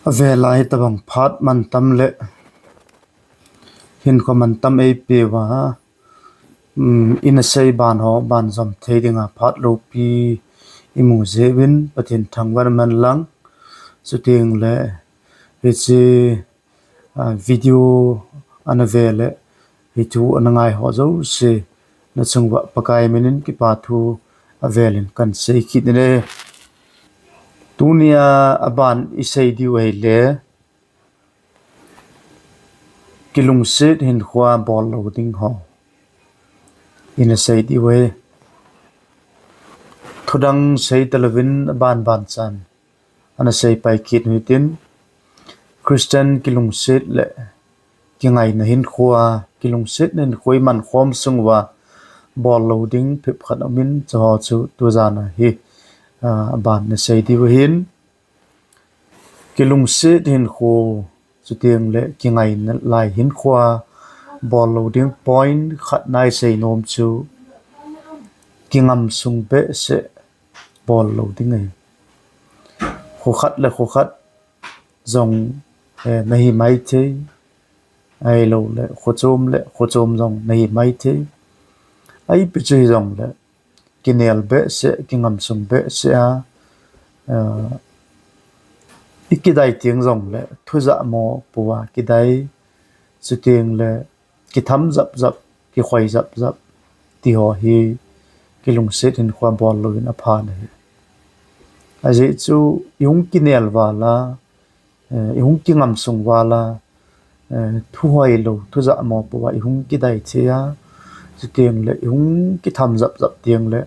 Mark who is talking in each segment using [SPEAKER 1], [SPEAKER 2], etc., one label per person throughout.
[SPEAKER 1] về lại tabang phat man tam le hin ko man tam ei pe wa in a sei ban ho ban zam thei dinga phat lo pi imu zewin pathin thangwar man lang shooting le hichi video anavele hitu anangai ho zo se na chungwa pakai minin ki pa thu avelin kan sei khidne tunia aban isei di wei le kilung sit hin khwa bol loading ho in a sei di we thudang sei talavin ban ban chan ana sei pai kit hitin christian kilung sit le kingai na hin khwa kilung sit nen khoi man khom sungwa bol loading phip khat amin cho chu tu jana hi ban na sei di we hin kilung sit hin kho chutiang le kingai na lai hin khwa ball loading point khat nai sei nom chu kingam sung pe se ball loading ai kho khat zong nahi mai the ai lo le kho chom zong nahi mai the ai pe chui zong le kinel be se kingam sung be se a ikidai tiang zong le thuza mo puwa kidai chutiang le ki tham zap ki khoi zap ti ho hi ki lung set in khwa bol lo in a pha ne aje chu yung kinel wala yung ki ngam sung wala thu hoi lo thu za mo puwa yung ki dai chia chutiang le yung ki tham zap tiang le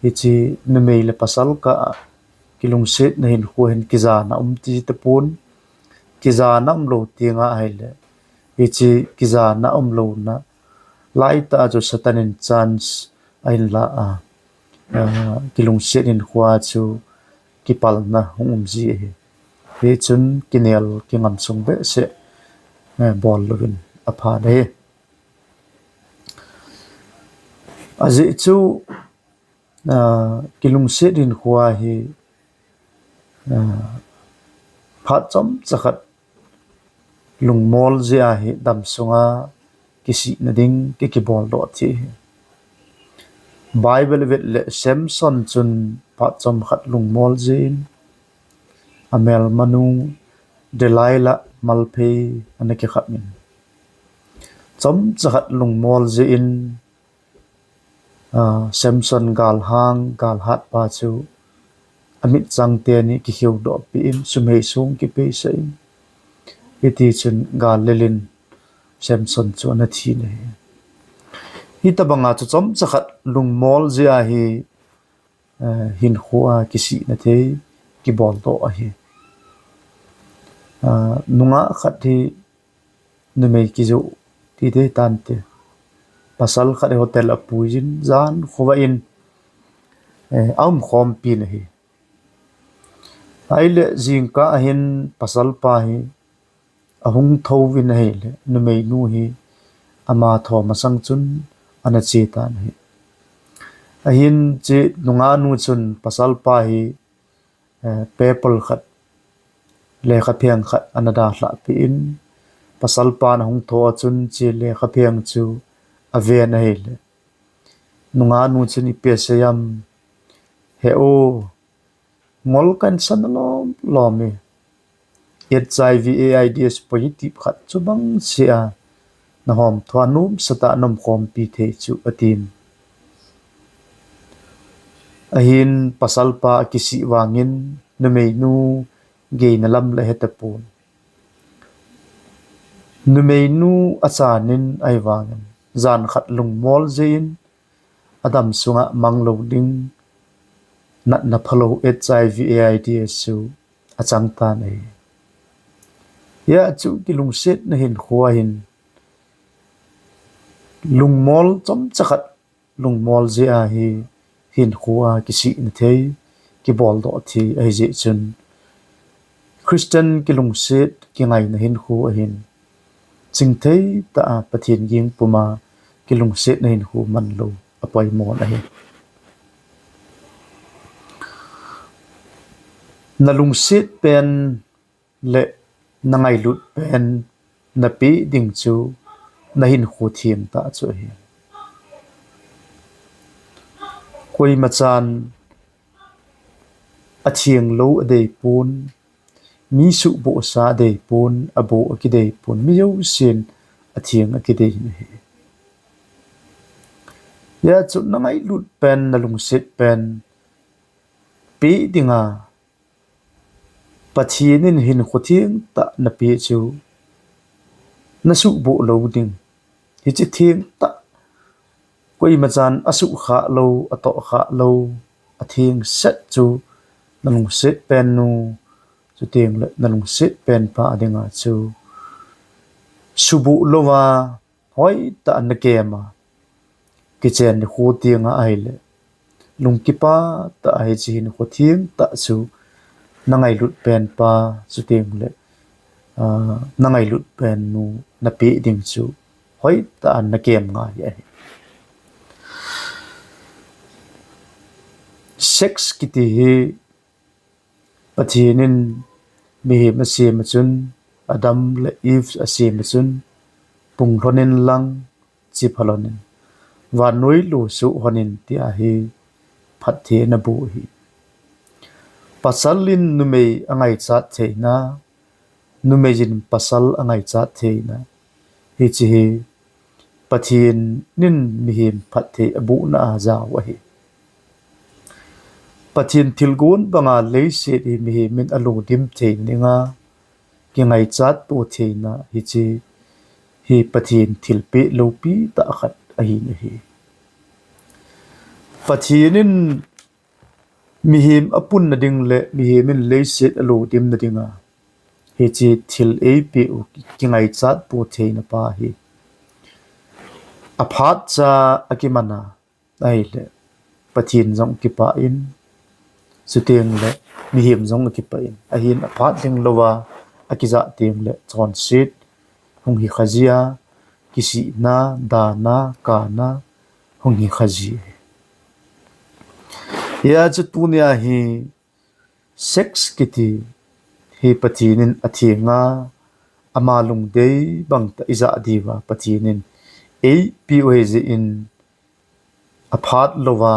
[SPEAKER 1] hi chi ne mei le pasal ka ki lung set na hin khu hin ki za na ti te pun ki za nam lo tinga ai le ichi kiza na lo na lai ta jo satanin chance ain la kilung set in khwa chu kipal na hum ji he chun kinel kingam sung be se bol lovin apha de aji chu kilung set in khwa hi phat chom chakhat lung mol zia hi dam sunga kisi na ding ki bol do thi bible vet le samson chun pa chom khat lung mol zin amel manu delaila malphe anaki khat min chom chakhat lung mol zin samson gal hang gal hat pa chu amit chang te ni ki hiu do pi in sumei sung ki pe sai iti chun ga lelin samson chu na thi ne hi tabanga chu chom chakhat lung mol zia hi hin khuwa kisi na the ki bol to a hi nunga khat hi numei ki zo ti te tan te pasal khat hotel apuijin zan khuwa in aum khom pi ne hi aile jingka ahin pasal pa hi ahung thovin he le numei nu hi ama tho masang chun ana che tan hi ahin che nunga nu chun pasal pa hi people khat le kha phiang khat anada hla pi in pasal pa na hung tho chun che le kha phiang chu aven he le nunga nu chun I pe sayam he o ngol kan san lo me HIV AIDS positive khat chubang sia na hom thwanum sata nom khom pi the chu atin ahin pasal pa kisi wangin numei nu ge na lam la hetapun numei nu achanin ai wangin zan khat lung mol zein adam sunga manglo ding nat na phalo HIV AIDS chu achang ta nei ya chu ki lung set na hin khuwa hin lung mol chom chakhat lung mol zia hi hin khuwa ki si na thei ki bol do thi ai je chun christian ki lung set ki ngai na hin khu a hin ching thei ta pathin ging puma ki lung set na hin khu man lo apoi mo na hi na lung set pen le na ngai lut pen na pi ding chu na hin khu thiam ta chu hi koi ma chan a thiang lo a dei pun mi su bo sa dei pun a bo a ki dei pun mi yo sin a thiang a ki dei hi ya chu na ngai lut pen na lung sit pen pi dinga pathianin hin khothiang ta na pi chu na su bo lo ding hi chi thiang ta koi ma chan asu kha lo ato kha lo a thiang set chu na lung sit pen nu chu tiang le na lung sit pen pa dinga chu su bu lo wa hoi ta na ke ma ki chen ni khu tianga ai le lung ki pa ta ai chi hin khothiang ta chu na ngai lut pen pa chu tiang le na ngai lut pen nu na pi ding chu hoi ta na kem nga ye sex kiti hi pathinin mi ma se ma chun adam le eve a se ma chun pung honin lang chi phalonin wa noi lu su honin ti a hi phat the na bu hi pasalin numei angai chat theina numejin pasal angai cha theina hi chi hi pathin nin mihim phat the abu na za wa hi pathin thilgun banga leise ri mihimin alu dim the ninga ki ngai chat pu theina hi chi hi pathin thilpe lopi ta khat a hi ni hi pathinin mihim apun na ding le mihimin leise alu dim na dinga hi chi thil e pi u ki ngai chat pu theina pa hi aphat cha akimana ai le pathin jong ki pa in sutiang le mihim jong ki pa in a hin aphat ding lowa akiza tiang le chon sit hong hi khazia kisi na da na ka na hong hi khazi ya chu tunia hi sex kiti hi pathinin athinga amalung dei bangta iza diwa pathinin e poe in aphat lowa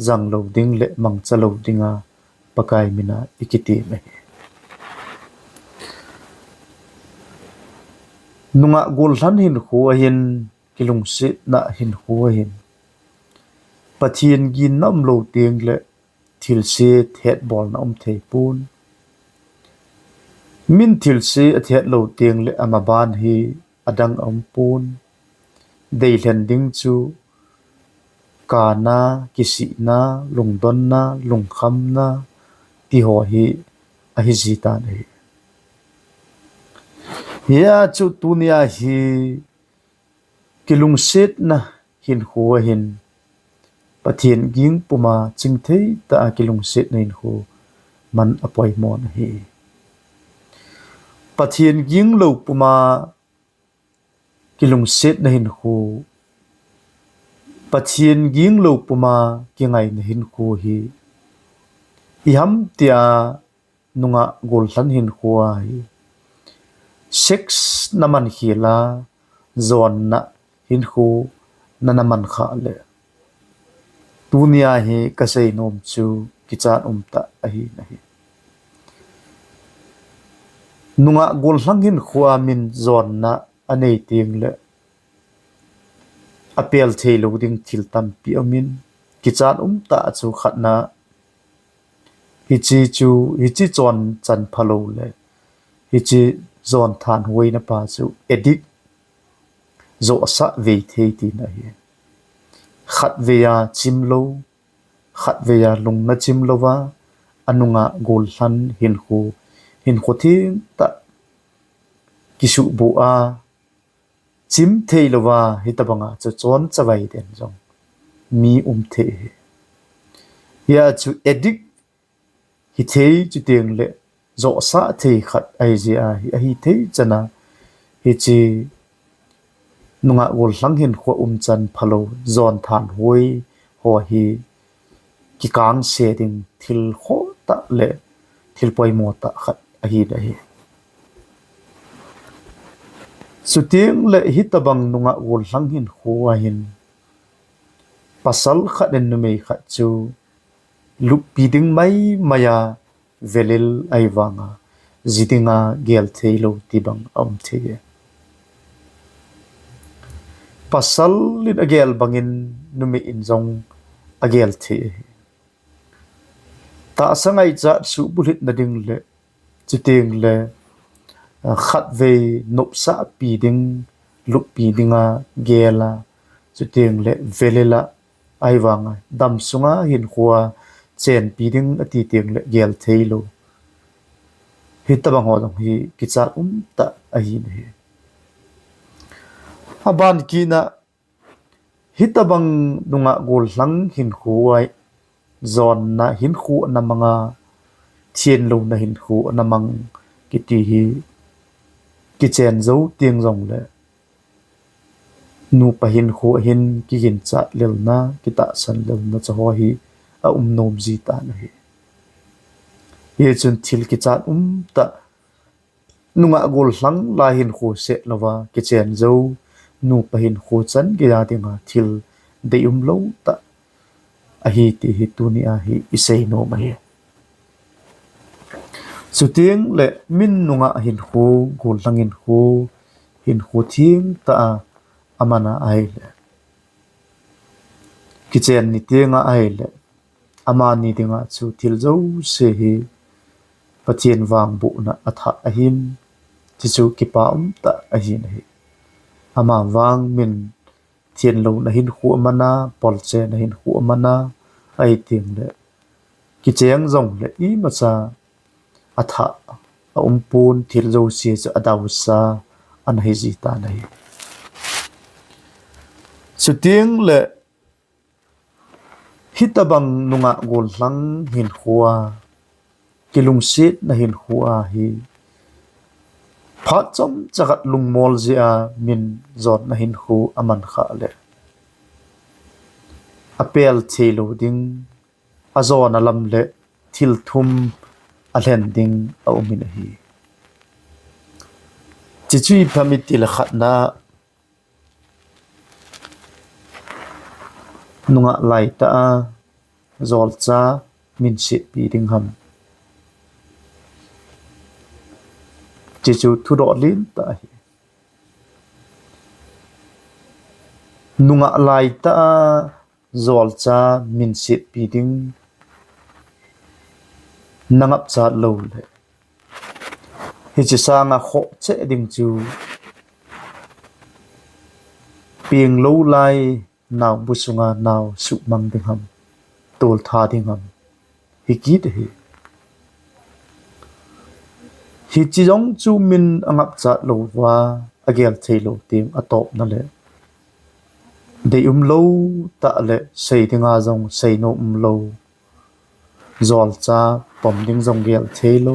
[SPEAKER 1] zang lo ding le mang chalo dinga pakai mina ikiti me nunga gol hlan hin khuwa hin kilung se na hin khuwa hin pathin gi nam lo teng le thil se thet bol na thei pun min thil se athet lo teng le amaban hi adang pun dei hlen ding chu kana kisi na lungdon na lungkham na ti ho hi a hi zita nei ya chu tunia hi kilung set na hin huwa hin pathin ging puma chingthei ta kilung set nein hu man apoi mon hi pathin ging lo puma kilung set na hin hu pathin ging lo puma ki ngai na hin hu hi iham tia nunga gol hlan hin huwa hi sex naman hila zon na hin hu na naman kha le dunia hi kasai nom chu kichan ta ahi nahi nunga gol hlang hin khuwa min zon na anei ting le apel thelo ding thil tam pi amin kichan ta chu khatna hi chi chon chan phalo le hi chi zon than hoi na pa chu edit zo sa ve thei ti na hi khat veya chimlo khat veya lung na chimlowa anunga gol hlan hin khothi ta kisu bu a chim theilowa hitabanga chu chon chawai den jong mi the ya chu edit hi thei chu teng le zo sa thei khat ai ji a hi thei chana hi chi nunga gol hlang hin kho chan phalo zon than hoi ho hi ki kang se ding thil kho ta le thil poi mo ta khat a hi da hi Sutieng le hitabang nunga gol lang hin khuwa hin pasal khat den numei khat chu lup piding mai maya velil aiwanga zidinga gel theilo tibang om thege pasal lin agel bangin numi injong agel the ta sangai cha su bulit na ding le chiteng le khat ve nop sa piding lup pidinga gela chiteng le velela aiwanga dam sunga hin khuwa chen piding ati teng le gel theilo hitabang hodong hi kicha ta ahin he aban kina hitabang nunga gol hlang hin khuai zon na hin khu na manga thien lo na hin khu na mang kiti hi kichen zo tieng zong le nu pa hin khu hin ki hin cha lel na kita san lel na chaho hi a nom ji ta na hi ye chun thil ki chat ta nunga gol hlang la hin khu se lawa kichen zo nu pa hin khu chan ge ya tinga thil de lo ta a hi ti hi tu ni a hi isei no ma hi sutieng le min nunga hin khu gol hlang hin khu thing ta amana ai le kichen ni tinga ai le ama ni tinga chu thil zo se hi pathian wang bu na atha ahin chi chu ki pa ta ahin hi ama wang min thien lo na hin khu mana pol che na hin khu mana ai ting le ki cheng zong le i ma cha atha pun thil zo si cha adaw sa an hi ji ta nei chuting le hitabang nunga gol hlang hin khuwa kilung sit na hin khuwa hi phat chom chagat lung mol zia min zot na hin khu aman kha le apel thelo ding azon alam le thil thum alen ding a umin hi chichui phamit til khatna nunga lai ta zol cha min sit pi ding ham chichu thu do lin ta hi nunga lai ta zol cha min sit pi ding nangap cha lo le hi chi sanga kho che ding chu pieng lo lai naw busunga naw su mang ding ham tol tha ding ham hi ki de hi chi jong chu min angap cha lo wa agel thelo tim atop na le de lo ta le sei dinga jong sei no lo zol cha pom ding jong gel thelo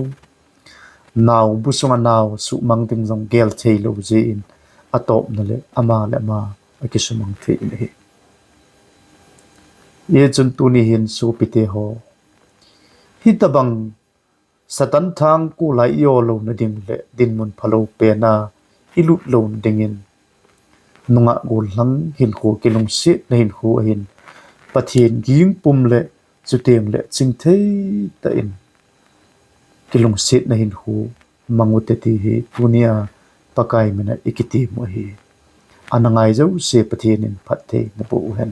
[SPEAKER 1] naw busunga naw su mang ding jong gel thelo je in atop na le ama akisumang the in hi ye chun tu ni hin su pite ho hitabang satan thang ku lai yo lo na ding le din mun phalo pe na ilut lo ding in nunga gol hlang hin khu kilung se na hin khu hin pathian ging pum le chuteng le ching thei ta in kilung se na hin khu mangute ti hi punia pakai mena ikiti mo hi anangai zo se pathian in phat the na bu hen